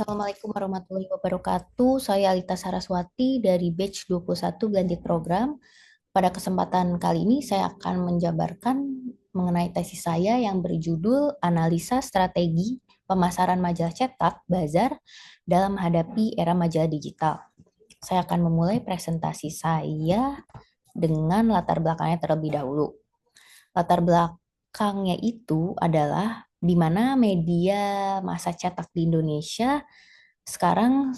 Assalamualaikum warahmatullahi wabarakatuh. Saya Alita Saraswati dari batch 21 Blended Program. Pada kesempatan kali ini saya akan menjabarkan mengenai tesis saya yang berjudul Analisa Strategi Pemasaran Majalah Cetak Bazar dalam Menghadapi Era Majalah Digital. Saya akan memulai presentasi saya dengan latar belakangnya terlebih dahulu. Latar belakangnya itu adalah di mana media massa cetak di Indonesia sekarang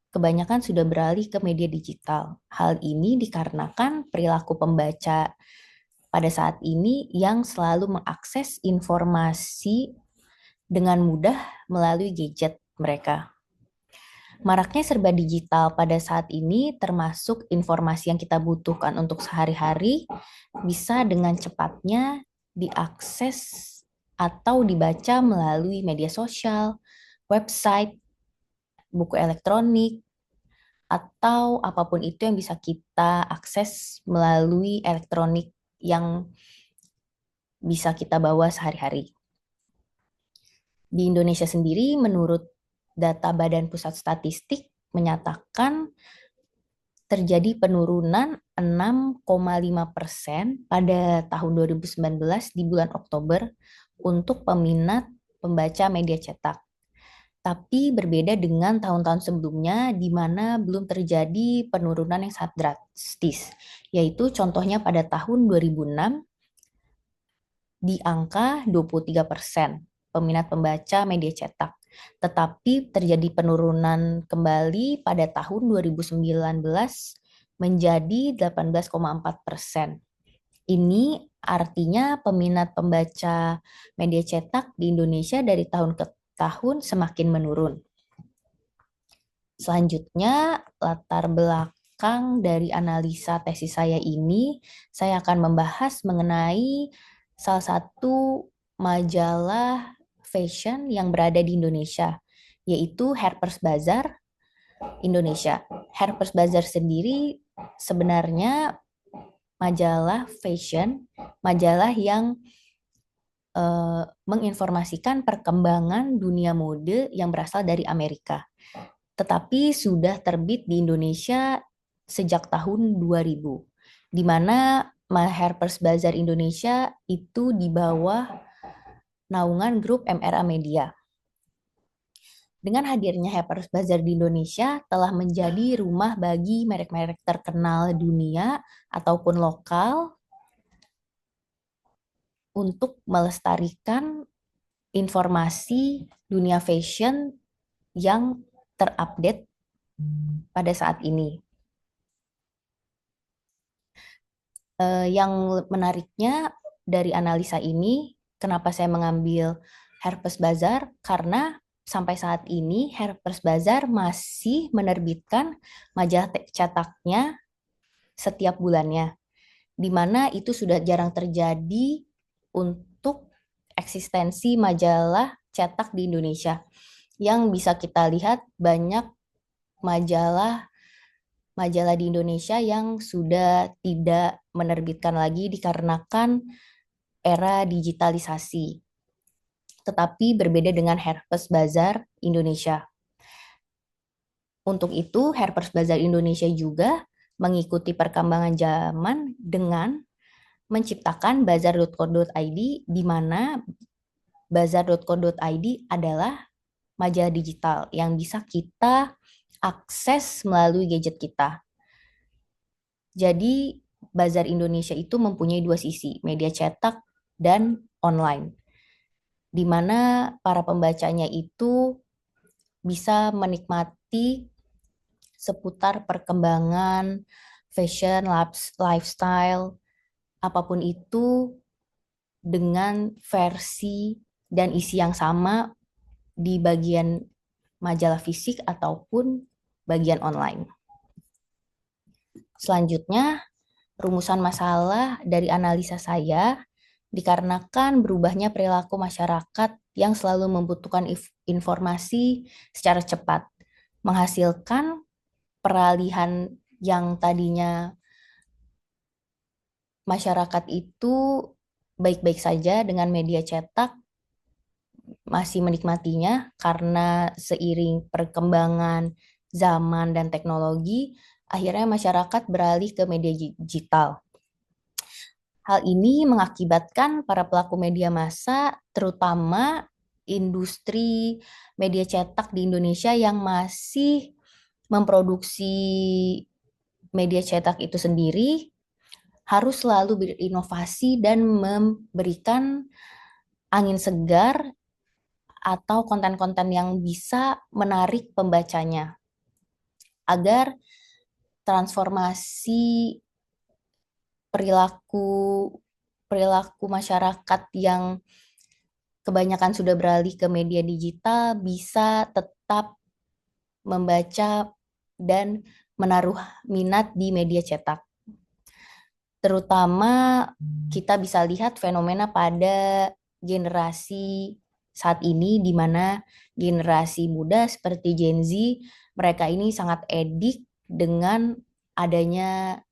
kebanyakan sudah beralih ke media digital. Hal ini dikarenakan perilaku pembaca pada saat ini yang selalu mengakses informasi dengan mudah melalui gadget mereka. Maraknya serba digital pada saat ini termasuk informasi yang kita butuhkan untuk sehari-hari bisa dengan cepatnya diakses atau dibaca melalui media sosial, website, buku elektronik, atau apapun itu yang bisa kita akses melalui elektronik yang bisa kita bawa sehari-hari. Di Indonesia sendiri, menurut data Badan Pusat Statistik, menyatakan terjadi penurunan 6,5% pada tahun 2019 di bulan Oktober untuk peminat pembaca media cetak. Tapi berbeda dengan tahun-tahun sebelumnya di mana belum terjadi penurunan yang sangat drastis, yaitu contohnya pada tahun 2006 di angka 23% peminat pembaca media cetak. Tetapi terjadi penurunan kembali pada tahun 2019 menjadi 18,4%. Ini artinya peminat pembaca media cetak di Indonesia dari tahun ke tahun semakin menurun. Selanjutnya, latar belakang dari analisa tesis saya ini, saya akan membahas mengenai salah satu majalah fashion yang berada di Indonesia, yaitu Harper's Bazaar Indonesia. Harper's Bazaar sendiri sebenarnya majalah fashion, majalah yang menginformasikan perkembangan dunia mode yang berasal dari Amerika. Tetapi sudah terbit di Indonesia sejak tahun 2000, di mana Harper's Bazaar Indonesia itu di bawah naungan grup MRA Media. Dengan hadirnya Harper's Bazaar di Indonesia telah menjadi rumah bagi merek-merek terkenal dunia ataupun lokal untuk melestarikan informasi dunia fashion yang terupdate pada saat ini. Yang menariknya dari analisa ini, kenapa saya mengambil Harper's Bazaar? Karena sampai saat ini Harper's Bazaar masih menerbitkan majalah cetaknya setiap bulannya, di mana itu sudah jarang terjadi untuk eksistensi majalah cetak di Indonesia. Yang bisa kita lihat banyak majalah di Indonesia yang sudah tidak menerbitkan lagi dikarenakan era digitalisasi. Tetapi berbeda dengan Harper's Bazaar Indonesia. Untuk itu, Harper's Bazaar Indonesia juga mengikuti perkembangan zaman dengan menciptakan bazar.co.id, di mana bazar.co.id adalah majalah digital yang bisa kita akses melalui gadget kita. Jadi, Bazar Indonesia itu mempunyai dua sisi, media cetak dan online, di mana para pembacanya itu bisa menikmati seputar perkembangan fashion, lifestyle, apapun itu dengan versi dan isi yang sama di bagian majalah fisik ataupun bagian online. Selanjutnya, rumusan masalah dari analisa saya dikarenakan berubahnya perilaku masyarakat yang selalu membutuhkan informasi secara cepat, menghasilkan peralihan yang tadinya masyarakat itu baik-baik saja dengan media cetak masih menikmatinya karena seiring perkembangan zaman dan teknologi, akhirnya masyarakat beralih ke media digital. Hal ini mengakibatkan para pelaku media massa, terutama industri media cetak di Indonesia yang masih memproduksi media cetak itu sendiri, harus selalu berinovasi dan memberikan angin segar atau konten-konten yang bisa menarik pembacanya agar transformasi perilaku perilaku masyarakat yang kebanyakan sudah beralih ke media digital bisa tetap membaca dan menaruh minat di media cetak. Terutama kita bisa lihat fenomena pada generasi saat ini di mana generasi muda seperti Gen Z, mereka ini sangat edik dengan adanya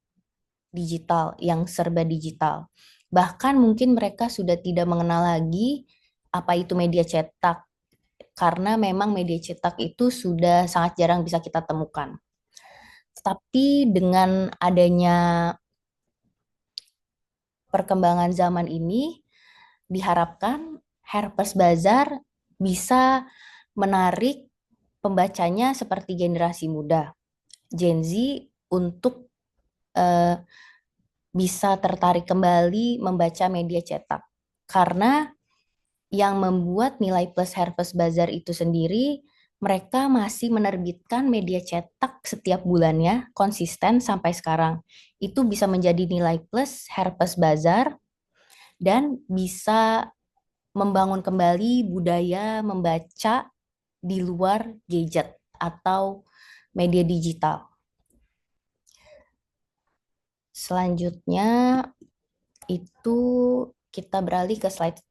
digital yang serba digital. Bahkan mungkin mereka sudah tidak mengenal lagi apa itu media cetak karena memang media cetak itu sudah sangat jarang bisa kita temukan. Tapi dengan adanya perkembangan zaman ini, diharapkan Harper's Bazaar bisa menarik pembacanya seperti generasi muda, Gen Z, untuk eh, bisa tertarik kembali membaca media cetak. Karena yang membuat nilai plus Harper's Bazaar itu sendiri, mereka masih menerbitkan media cetak setiap bulannya, konsisten sampai sekarang. Itu bisa menjadi nilai plus Harper's Bazaar dan bisa membangun kembali budaya membaca di luar gadget atau media digital. Selanjutnya itu kita beralih ke slide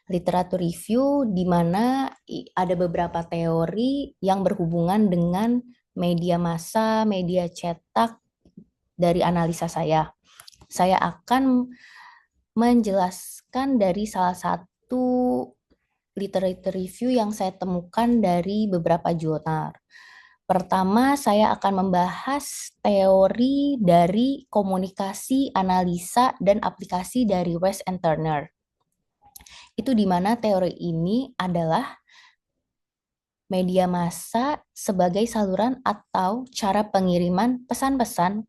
literatur review di mana ada beberapa teori yang berhubungan dengan media massa, media cetak dari analisa saya. Saya akan menjelaskan dari salah satu literatur review yang saya temukan dari beberapa jurnal. Pertama, saya akan membahas teori dari komunikasi, analisa, dan aplikasi dari West and Turner. Itu di mana teori ini adalah media massa sebagai saluran atau cara pengiriman pesan-pesan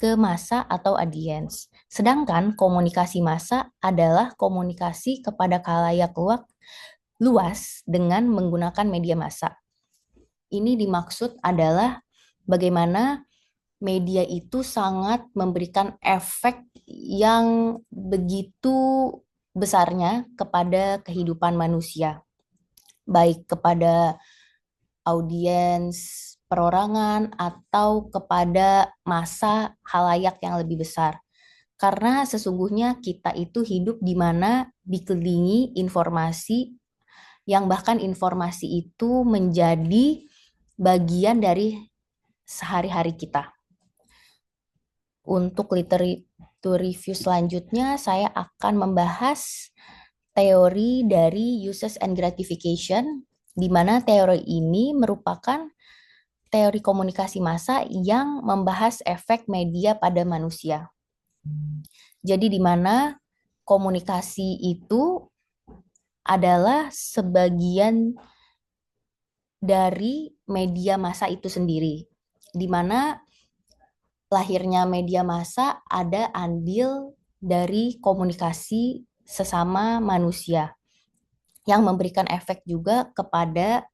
ke massa atau audiens. Sedangkan komunikasi massa adalah komunikasi kepada khalayak luas dengan menggunakan media massa. Ini dimaksud adalah bagaimana media itu sangat memberikan efek yang begitu besarnya kepada kehidupan manusia, baik kepada audiens perorangan atau kepada massa halayak yang lebih besar. Karena sesungguhnya kita itu hidup di mana dikelilingi informasi yang bahkan informasi itu menjadi bagian dari sehari-hari kita. Untuk literatur review selanjutnya, saya akan membahas teori dari uses and gratification, di mana teori ini merupakan teori komunikasi massa yang membahas efek media pada manusia. Jadi di mana komunikasi itu adalah sebagian dari media massa itu sendiri, di mana lahirnya media massa ada andil dari komunikasi sesama manusia yang memberikan efek juga kepada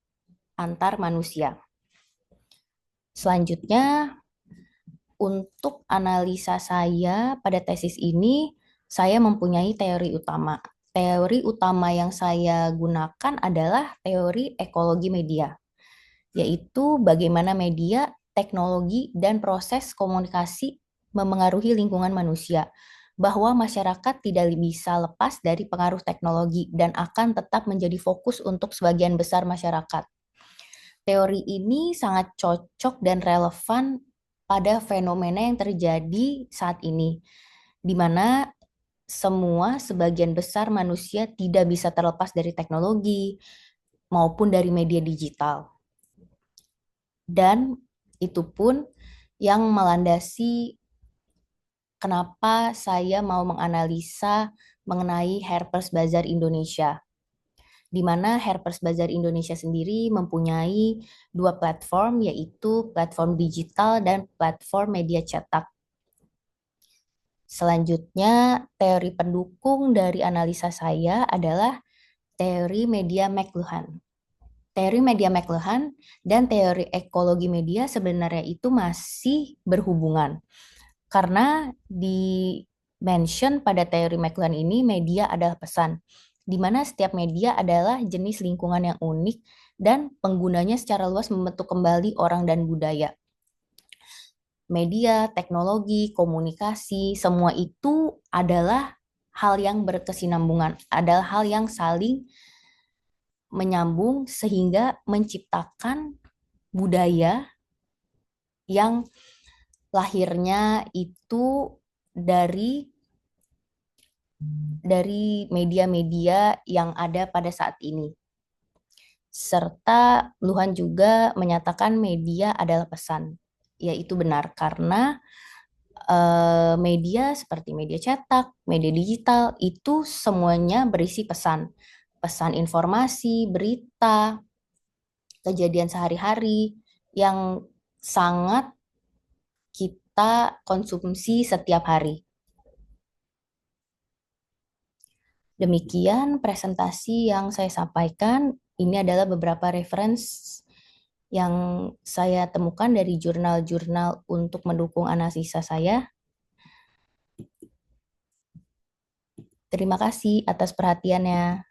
antar manusia. Selanjutnya, untuk analisa saya pada tesis ini, saya mempunyai teori utama. Teori utama yang saya gunakan adalah teori ekologi media, yaitu bagaimana media, teknologi, dan proses komunikasi memengaruhi lingkungan manusia, bahwa masyarakat tidak bisa lepas dari pengaruh teknologi dan akan tetap menjadi fokus untuk sebagian besar masyarakat. Teori ini sangat cocok dan relevan pada fenomena yang terjadi saat ini, di mana sebagian besar manusia tidak bisa terlepas dari teknologi, maupun dari media digital. Dan itu pun yang melandasi kenapa saya mau menganalisa mengenai Harper's Bazaar Indonesia, di mana Harper's Bazaar Indonesia sendiri mempunyai dua platform, yaitu platform digital dan platform media cetak. Selanjutnya, teori pendukung dari analisa saya adalah teori media McLuhan. Teori media McLuhan dan teori ekologi media sebenarnya itu masih berhubungan. Karena di mention pada teori McLuhan ini media adalah pesan, di mana setiap media adalah jenis lingkungan yang unik dan penggunanya secara luas membentuk kembali orang dan budaya. Media, teknologi, komunikasi, semua itu adalah hal yang berkesinambungan, adalah hal yang saling menyambung sehingga menciptakan budaya yang lahirnya itu dari media-media yang ada pada saat ini. Serta Luhan juga menyatakan media adalah pesan. Yaitu benar karena media seperti media cetak, media digital itu semuanya berisi pesan. Pesan informasi, berita, kejadian sehari-hari yang sangat kita konsumsi setiap hari. Demikian presentasi yang saya sampaikan. Ini adalah beberapa referensi yang saya temukan dari jurnal-jurnal untuk mendukung analisa saya. Terima kasih atas perhatiannya.